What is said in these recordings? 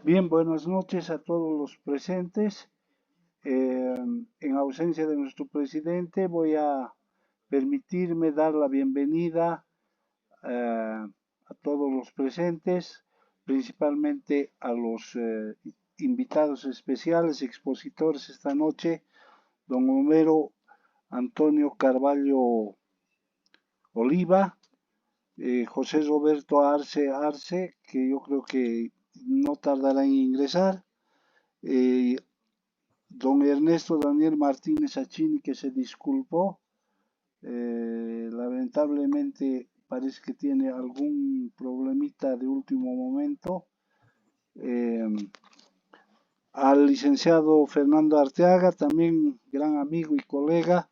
Bien, buenas noches a todos los presentes. En ausencia de nuestro presidente, voy a permitirme dar la bienvenida a todos los presentes, principalmente a los invitados especiales, expositores esta noche, don Homero Antonio Carvalho Oliva, José Roberto Arce, que yo creo que no tardará en ingresar, eh, don Ernesto Daniel Martínez Achini, que se disculpó, lamentablemente parece que tiene algún problemita de último momento. Eh, Al licenciado Fernando Arteaga, también gran amigo y colega,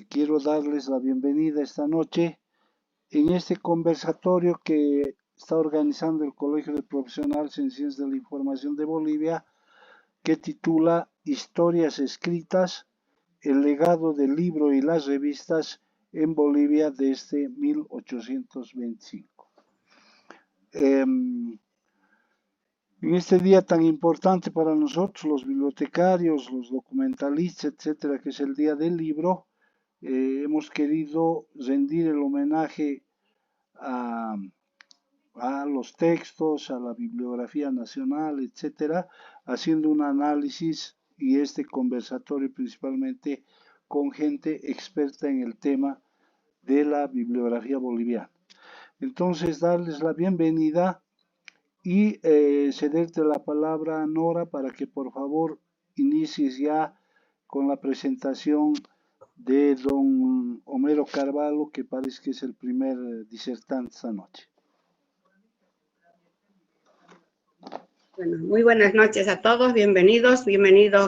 quiero darles la bienvenida esta noche en este conversatorio que está organizando el Colegio de Profesionales en Ciencias de la Información de Bolivia, que titula Historias escritas, el legado del libro y las revistas en Bolivia desde 1825. En este día tan importante para nosotros, los bibliotecarios, los documentalistas, etcétera, que es el Día del Libro, hemos querido rendir el homenaje a, a los textos, a la bibliografía nacional, etcétera, haciendo un análisis y este conversatorio principalmente con gente experta en el tema de la bibliografía boliviana. Entonces, darles la bienvenida y cederte la palabra, Nora, para que por favor inicies ya con la presentación de don Homero Carvalho, que parece que es el primer disertante esta noche. Bueno, muy buenas noches a todos, bienvenidos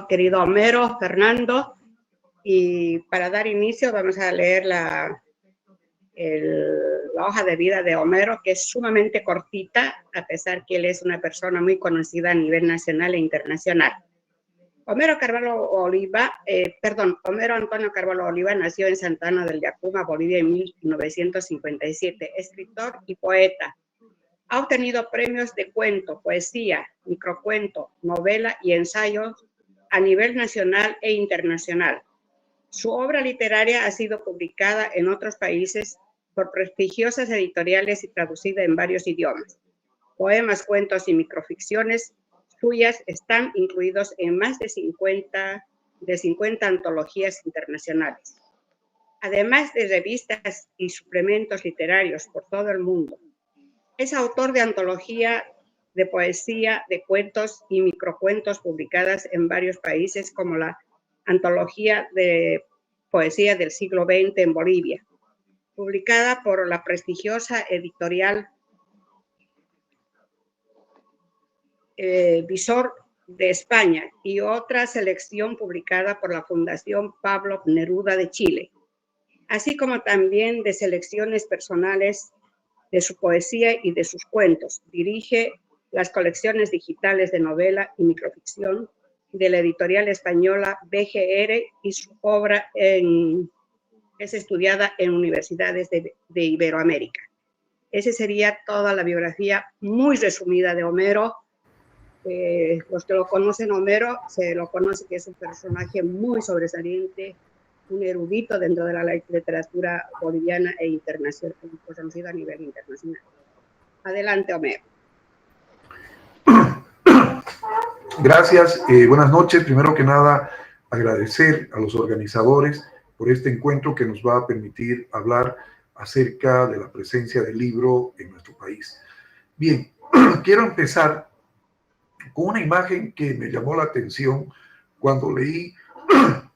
querido Homero, Fernando, y para dar inicio vamos a leer la hoja de vida de Homero, que es sumamente cortita, a pesar que él es una persona muy conocida a nivel nacional e internacional. Homero Antonio Carvalho Oliva nació en Santa Ana del Yacuma, Bolivia, en 1957, escritor y poeta. Ha obtenido premios de cuento, poesía, microcuento, novela y ensayos a nivel nacional e internacional. Su obra literaria ha sido publicada en otros países por prestigiosas editoriales y traducida en varios idiomas. Poemas, cuentos y microficciones suyas están incluidos en más de 50 antologías internacionales. Además de revistas y suplementos literarios por todo el mundo, es autor de antología de poesía, de cuentos y microcuentos publicadas en varios países, como la Antología de Poesía del siglo XX en Bolivia, publicada por la prestigiosa editorial Visor de España, y otra selección publicada por la Fundación Pablo Neruda de Chile, así como también de selecciones personales de su poesía y de sus cuentos. Dirige las colecciones digitales de novela y microficción de la editorial española BGR, y su obra es estudiada en universidades de Iberoamérica. Esa sería toda la biografía muy resumida de Homero. Los que lo conocen, Homero, se lo conoce que es un personaje muy sobresaliente, un erudito dentro de la literatura boliviana e internacional, conocido a nivel internacional. Adelante, Homero. Gracias, buenas noches. Primero que nada, agradecer a los organizadores por este encuentro que nos va a permitir hablar acerca de la presencia del libro en nuestro país. Bien, quiero empezar con una imagen que me llamó la atención cuando leí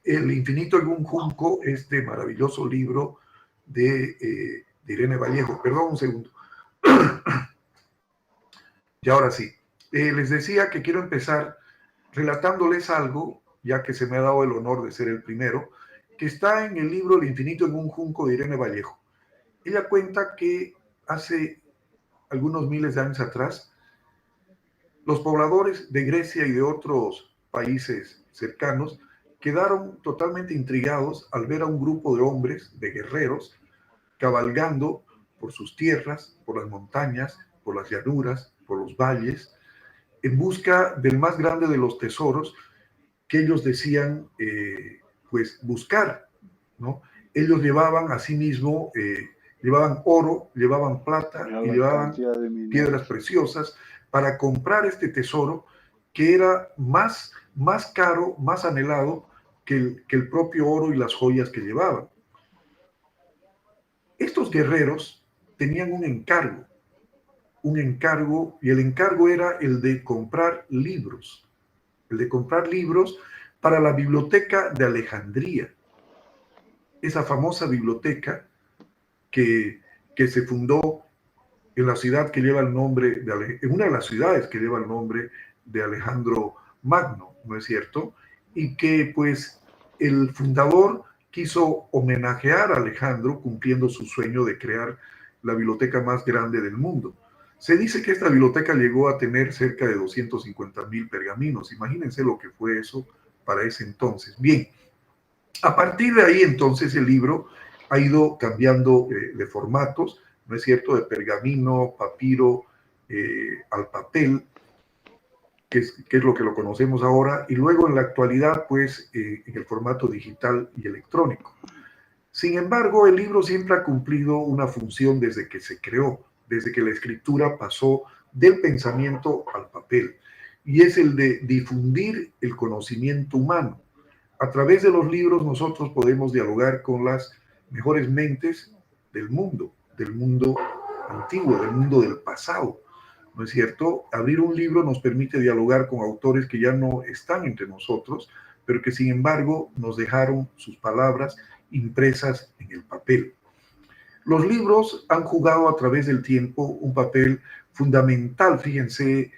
El infinito en un junco, este maravilloso libro de Irene Vallejo. Perdón un segundo. Y ahora sí, les decía que quiero empezar relatándoles algo, ya que se me ha dado el honor de ser el primero, que está en el libro El infinito en un junco de Irene Vallejo. Ella cuenta que hace algunos miles de años atrás, los pobladores de Grecia y de otros países cercanos quedaron totalmente intrigados al ver a un grupo de hombres, de guerreros, cabalgando por sus tierras, por las montañas, por las llanuras, por los valles, en busca del más grande de los tesoros que ellos decían pues buscar, ¿no? Ellos llevaban asimismo, llevaban oro, llevaban plata y llevaban piedras preciosas para comprar este tesoro que era más caro, más anhelado que el propio oro y las joyas que llevaban. Estos guerreros tenían un encargo, y el encargo era el de comprar libros, para la biblioteca de Alejandría, esa famosa biblioteca que se fundó en la ciudad que lleva el nombre en una de las ciudades que lleva el nombre de Alejandro Magno, ¿no es cierto? Y que pues el fundador quiso homenajear a Alejandro cumpliendo su sueño de crear la biblioteca más grande del mundo. Se dice que esta biblioteca llegó a tener cerca de 250,000 pergaminos. Imagínense lo que fue eso para ese entonces. Bien, a partir de ahí entonces el libro ha ido cambiando de formatos, ¿no es cierto?, de pergamino, papiro, al papel, que es lo que lo conocemos ahora, y luego en la actualidad, pues, en el formato digital y electrónico. Sin embargo, el libro siempre ha cumplido una función desde que se creó, desde que la escritura pasó del pensamiento al papel, y es el de difundir el conocimiento humano. A través de los libros nosotros podemos dialogar con las mejores mentes del mundo antiguo, del mundo del pasado, ¿no es cierto? Abrir un libro nos permite dialogar con autores que ya no están entre nosotros, pero que sin embargo nos dejaron sus palabras impresas en el papel. Los libros han jugado a través del tiempo un papel fundamental, fíjense,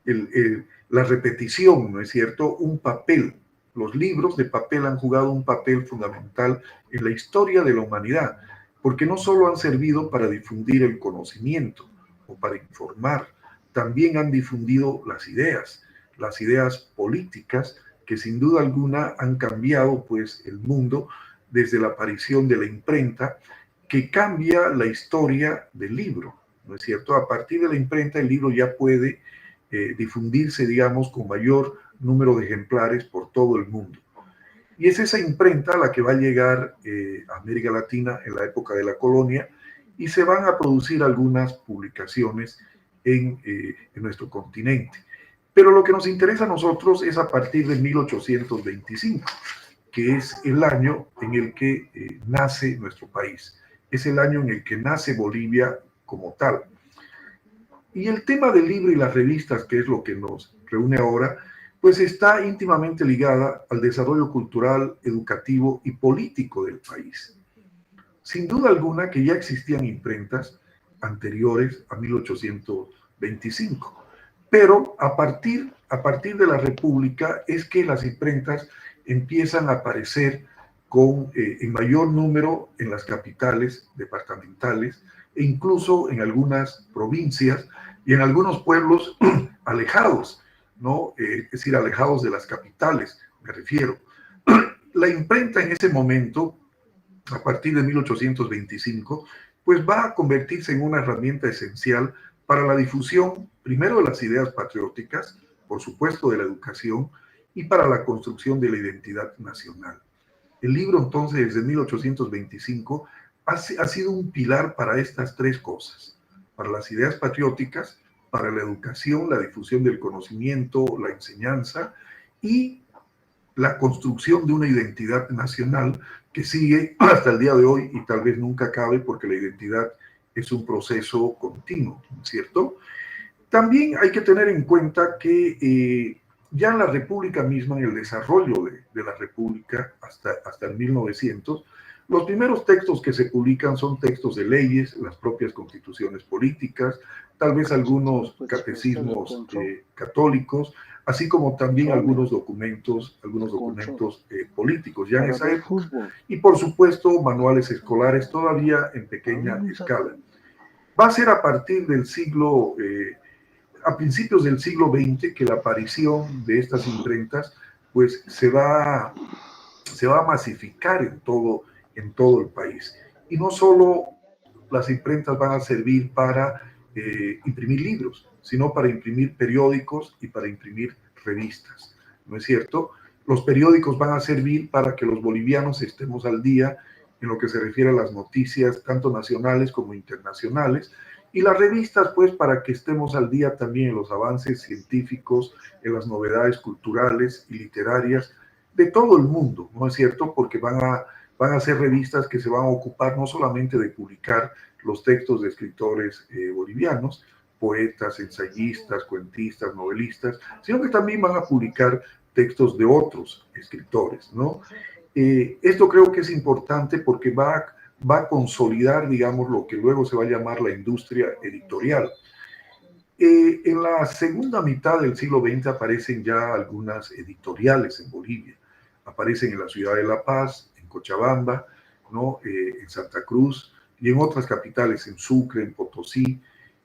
la repetición, ¿no es cierto? Un papel. Los libros de papel han jugado un papel fundamental en la historia de la humanidad, porque no solo han servido para difundir el conocimiento o para informar, también han difundido las ideas políticas que sin duda alguna han cambiado pues el mundo desde la aparición de la imprenta, que cambia la historia del libro, ¿no es cierto? A partir de la imprenta el libro ya puede difundirse, digamos, con mayor número de ejemplares por todo el mundo. Y es esa imprenta la que va a llegar a América Latina en la época de la colonia, y se van a producir algunas publicaciones en nuestro continente. Pero lo que nos interesa a nosotros es a partir de 1825, que es el año en el que nace nuestro país. Es el año en el que nace Bolivia como tal. Y el tema del libro y las revistas, que es lo que nos reúne ahora, pues está íntimamente ligada al desarrollo cultural, educativo y político del país. Sin duda alguna que ya existían imprentas anteriores a 1825, pero a partir de la República es que las imprentas empiezan a aparecer en mayor número en las capitales departamentales e incluso en algunas provincias y en algunos pueblos alejados, ¿no? Es decir, alejados de las capitales, me refiero. La imprenta en ese momento, a partir de 1825, pues va a convertirse en una herramienta esencial para la difusión, primero de las ideas patrióticas, por supuesto de la educación, y para la construcción de la identidad nacional. El libro entonces desde 1825 ha sido un pilar para estas tres cosas, para las ideas patrióticas, para la educación, la difusión del conocimiento, la enseñanza y la construcción de una identidad nacional que sigue hasta el día de hoy y tal vez nunca acabe, porque la identidad es un proceso continuo, ¿cierto? También hay que tener en cuenta que ya en la República misma, en el desarrollo de la República hasta el 1900, los primeros textos que se publican son textos de leyes, las propias constituciones políticas, tal vez algunos catecismos católicos, así como también algunos documentos políticos ya en esa época. Y por supuesto manuales escolares todavía en pequeña escala. Va a ser a partir del siglo a principios del siglo XX que la aparición de estas imprentas pues se va a masificar en todo el país. Y no solo las imprentas van a servir para imprimir libros, sino para imprimir periódicos y para imprimir revistas, ¿no es cierto? Los periódicos van a servir para que los bolivianos estemos al día en lo que se refiere a las noticias, tanto nacionales como internacionales, y las revistas, pues, para que estemos al día también en los avances científicos, en las novedades culturales y literarias de todo el mundo, ¿no es cierto? Porque van a ser revistas que se van a ocupar no solamente de publicar los textos de escritores bolivianos, poetas, ensayistas, cuentistas, novelistas, sino que también van a publicar textos de otros escritores, ¿no? Esto creo que es importante porque va a consolidar, digamos, lo que luego se va a llamar la industria editorial. En la segunda mitad del siglo XX aparecen ya algunas editoriales en Bolivia. Aparecen en la ciudad de La Paz, en Cochabamba, ¿no? En Santa Cruz y en otras capitales, en Sucre, en Potosí,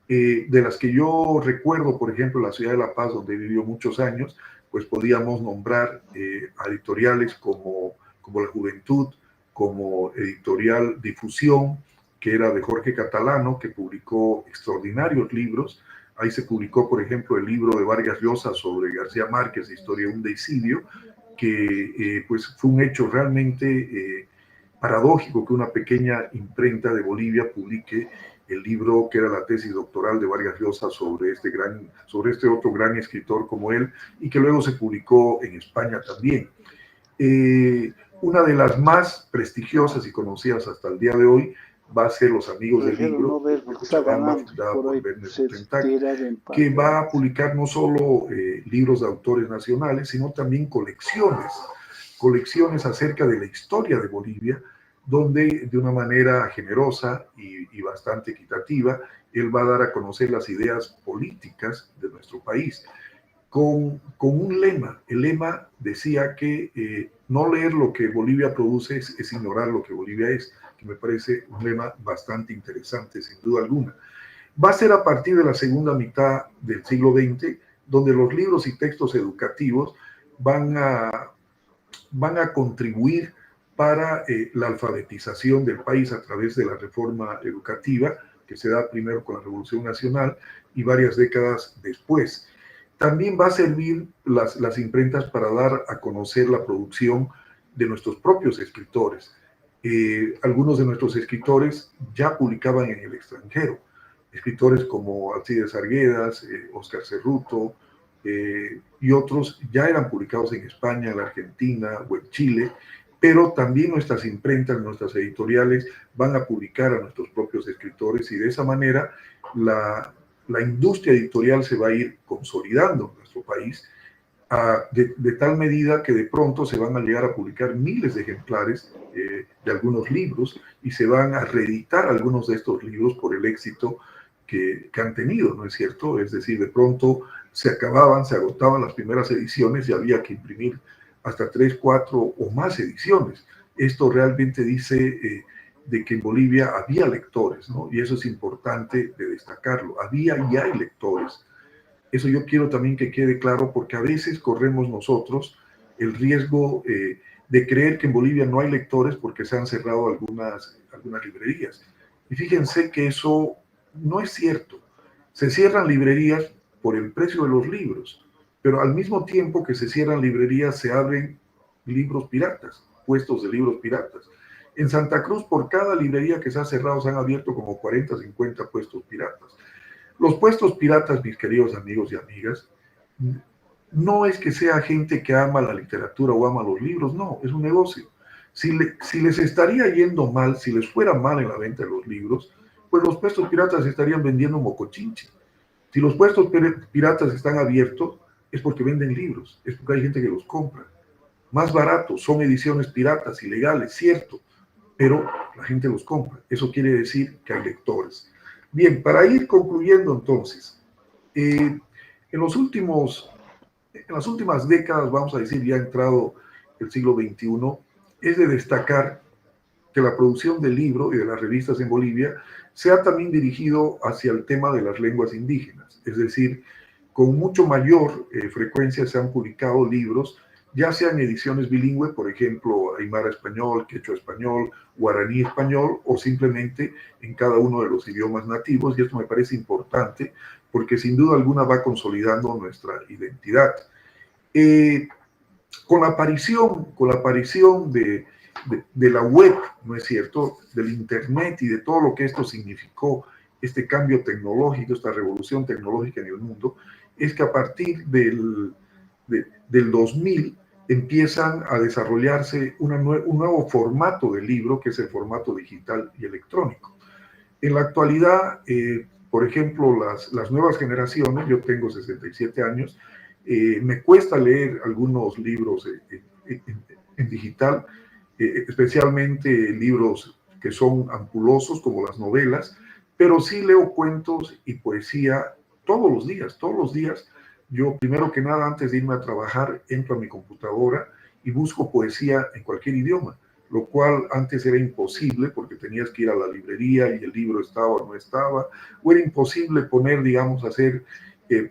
de las que yo recuerdo, por ejemplo, la ciudad de La Paz, donde vivió muchos años, pues podíamos nombrar a editoriales como La Juventud, como Editorial Difusión, que era de Jorge Catalano, que publicó extraordinarios libros. Ahí se publicó, por ejemplo, el libro de Vargas Llosa sobre García Márquez, Historia de un deicidio, que pues fue un hecho realmente paradójico que una pequeña imprenta de Bolivia publique el libro que era la tesis doctoral de Vargas Llosa sobre este otro gran escritor como él, y que luego se publicó en España también. Una de las más prestigiosas y conocidas hasta el día de hoy va a ser Los Amigos del Libro, de Cochabamba, fundada por Werner Butentak, que va a publicar no solo libros de autores nacionales, sino también colecciones acerca de la historia de Bolivia, donde de una manera generosa y bastante equitativa, él va a dar a conocer las ideas políticas de nuestro país, con un lema. El lema decía que no leer lo que Bolivia produce es ignorar lo que Bolivia es, que me parece un lema bastante interesante, sin duda alguna. Va a ser a partir de la segunda mitad del siglo XX, donde los libros y textos educativos van a contribuir para la alfabetización del país a través de la reforma educativa, que se da primero con la Revolución Nacional y varias décadas después. También va a servir las imprentas para dar a conocer la producción de nuestros propios escritores. Algunos de nuestros escritores ya publicaban en el extranjero. Escritores como Alcides Arguedas, Óscar Cerruto y otros ya eran publicados en España, en la Argentina o en Chile, pero también nuestras imprentas, nuestras editoriales van a publicar a nuestros propios escritores, y de esa manera la industria editorial se va a ir consolidando en nuestro país, de tal medida que de pronto se van a llegar a publicar miles de ejemplares de algunos libros, y se van a reeditar algunos de estos libros por el éxito que han tenido, ¿no es cierto? Es decir, de pronto se agotaban las primeras ediciones y había que imprimir hasta 3, 4 o más ediciones. Esto realmente dice de que en Bolivia había lectores, ¿no? Y eso es importante de destacarlo. Había y hay lectores. Eso yo quiero también que quede claro, porque a veces corremos nosotros el riesgo de creer que en Bolivia no hay lectores porque se han cerrado algunas librerías. Y fíjense que eso no es cierto. Se cierran librerías por el precio de los libros, pero al mismo tiempo que se cierran librerías, se abren libros piratas, puestos de libros piratas. En Santa Cruz, por cada librería que se ha cerrado, se han abierto como 40, 50 puestos piratas. Los puestos piratas, mis queridos amigos y amigas, no es que sea gente que ama la literatura o ama los libros, no, es un negocio. Si les estaría yendo mal, si les fuera mal en la venta de los libros, pues los puestos piratas estarían vendiendo mocochinchi. Si los puestos piratas están abiertos, es porque venden libros, es porque hay gente que los compra. Más baratos, son ediciones piratas, ilegales, cierto, pero la gente los compra. Eso quiere decir que hay lectores. Bien, para ir concluyendo entonces, en las últimas décadas, vamos a decir, ya ha entrado el siglo XXI, es de destacar que la producción del libro y de las revistas en Bolivia se ha también dirigido hacia el tema de las lenguas indígenas, es decir, con mucho mayor frecuencia se han publicado libros ya sean ediciones bilingües, por ejemplo, aymara español, quechua español, guaraní español, o simplemente en cada uno de los idiomas nativos, y esto me parece importante porque sin duda alguna va consolidando nuestra identidad. Con la aparición de la web, ¿no es cierto?, del Internet y de todo lo que esto significó, este cambio tecnológico, esta revolución tecnológica en el mundo, es que a partir del 2000 empiezan a desarrollarse un nuevo formato de libro, que es el formato digital y electrónico. En la actualidad, por ejemplo, las nuevas generaciones, yo tengo 67 años, me cuesta leer algunos libros en digital, especialmente libros que son ampulosos, como las novelas, pero sí leo cuentos y poesía todos los días, todos los días. Yo, primero que nada, antes de irme a trabajar, entro a mi computadora y busco poesía en cualquier idioma, lo cual antes era imposible porque tenías que ir a la librería y el libro estaba o no estaba, o era imposible poner, digamos,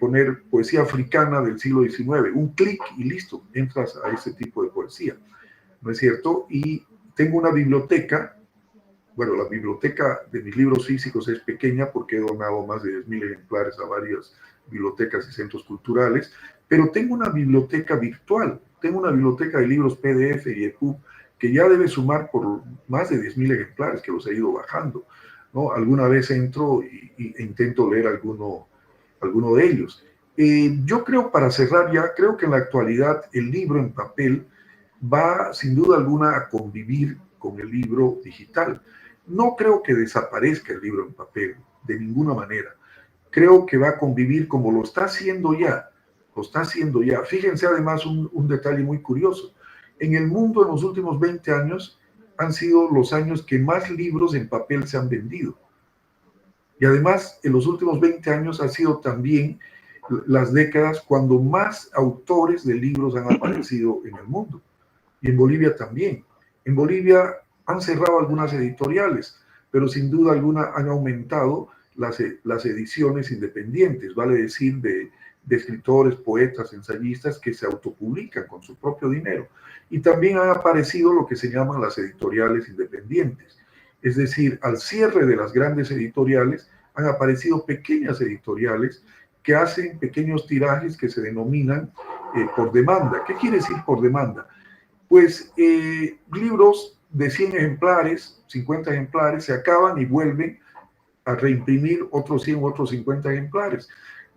poner poesía africana del siglo XIX, un clic y listo, entras a ese tipo de poesía, ¿no es cierto? Y tengo una biblioteca. Bueno, la biblioteca de mis libros físicos es pequeña porque he donado más de 10.000 ejemplares a varias bibliotecas y centros culturales, pero tengo una biblioteca virtual, tengo una biblioteca de libros PDF y EPUB que ya debe sumar por más de 10.000 ejemplares, que los he ido bajando, ¿no? Alguna vez entro e intento leer alguno de ellos. Yo creo, para cerrar ya, creo que en la actualidad el libro en papel va sin duda alguna a convivir con el libro digital. No creo que desaparezca el libro en papel, de ninguna manera. Creo que va a convivir como lo está haciendo ya. Lo está haciendo ya. Fíjense además un detalle muy curioso. En el mundo, en los últimos 20 años, han sido los años que más libros en papel se han vendido. Y además, en los últimos 20 años ha sido también las décadas cuando más autores de libros han aparecido en el mundo. Y en Bolivia también. En Bolivia han cerrado algunas editoriales, pero sin duda alguna han aumentado las ediciones independientes, vale decir, de escritores, poetas, ensayistas que se autopublican con su propio dinero. Y también han aparecido lo que se llaman las editoriales independientes. Es decir, al cierre de las grandes editoriales han aparecido pequeñas editoriales que hacen pequeños tirajes que se denominan por demanda. ¿Qué quiere decir por demanda? Pues libros de 100 ejemplares, 50 ejemplares, se acaban y vuelven a reimprimir otros 100, otros 50 ejemplares.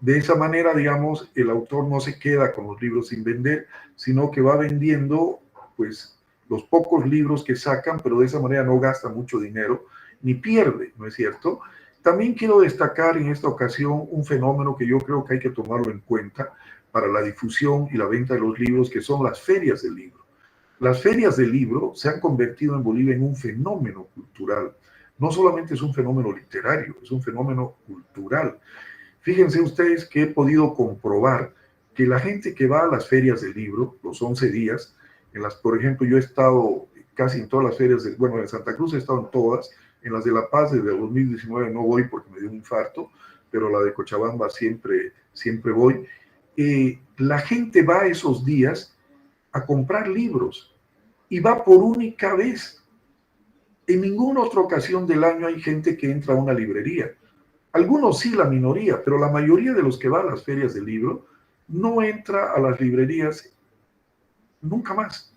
De esa manera, digamos, el autor no se queda con los libros sin vender, sino que va vendiendo, pues, los pocos libros que sacan, pero de esa manera no gasta mucho dinero, ni pierde, ¿no es cierto? También quiero destacar en esta ocasión un fenómeno que yo creo que hay que tomarlo en cuenta para la difusión y la venta de los libros, que son las ferias del libro. Las ferias del libro se han convertido en Bolivia en un fenómeno cultural. No solamente es un fenómeno literario, es un fenómeno cultural. Fíjense ustedes que he podido comprobar que la gente que va a las ferias del libro, los 11 días, por ejemplo, yo he estado casi en todas las ferias, en Santa Cruz he estado en todas, en las de La Paz desde 2019 no voy porque me dio un infarto, pero la de Cochabamba siempre voy. La gente va esos días a comprar libros y va por única vez. En ninguna otra ocasión del año hay gente que entra a una librería. Algunos sí, la minoría, pero la mayoría de los que van a las ferias del libro no entra a las librerías nunca más.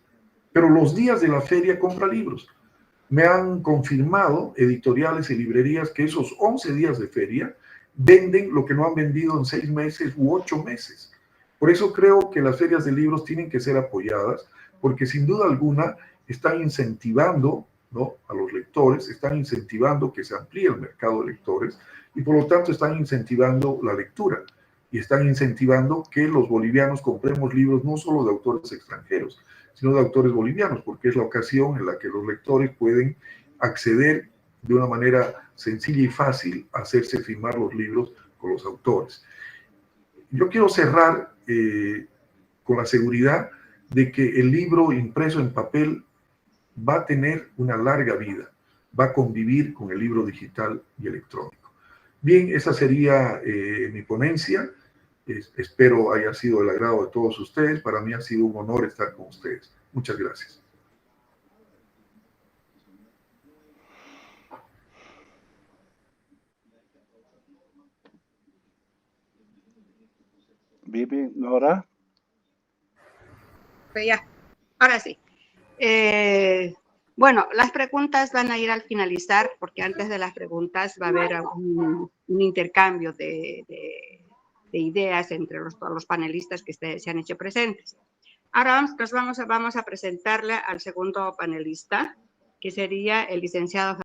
Pero los días de la feria compra libros. Me han confirmado editoriales y librerías que esos 11 días de feria venden lo que no han vendido en 6 meses u 8 meses. Por eso creo que las ferias de libros tienen que ser apoyadas, porque sin duda alguna están incentivando, ¿no?, a los lectores, están incentivando que se amplíe el mercado de lectores y por lo tanto están incentivando la lectura y están incentivando que los bolivianos compremos libros no solo de autores extranjeros, sino de autores bolivianos, porque es la ocasión en la que los lectores pueden acceder de una manera sencilla y fácil a hacerse firmar los libros con los autores. Yo quiero cerrar con la seguridad de que el libro impreso en papel va a tener una larga vida, va a convivir con el libro digital y electrónico. Bien, esa sería mi ponencia. Espero haya sido del agrado de todos ustedes. Para mí ha sido un honor estar con ustedes. Muchas gracias. Bien, Nora. Ya, ahora sí. Bueno, las preguntas van a ir al finalizar, porque antes de las preguntas va a haber un intercambio de ideas entre todos los panelistas que se han hecho presentes. Ahora vamos a presentarle al segundo panelista, que sería el licenciado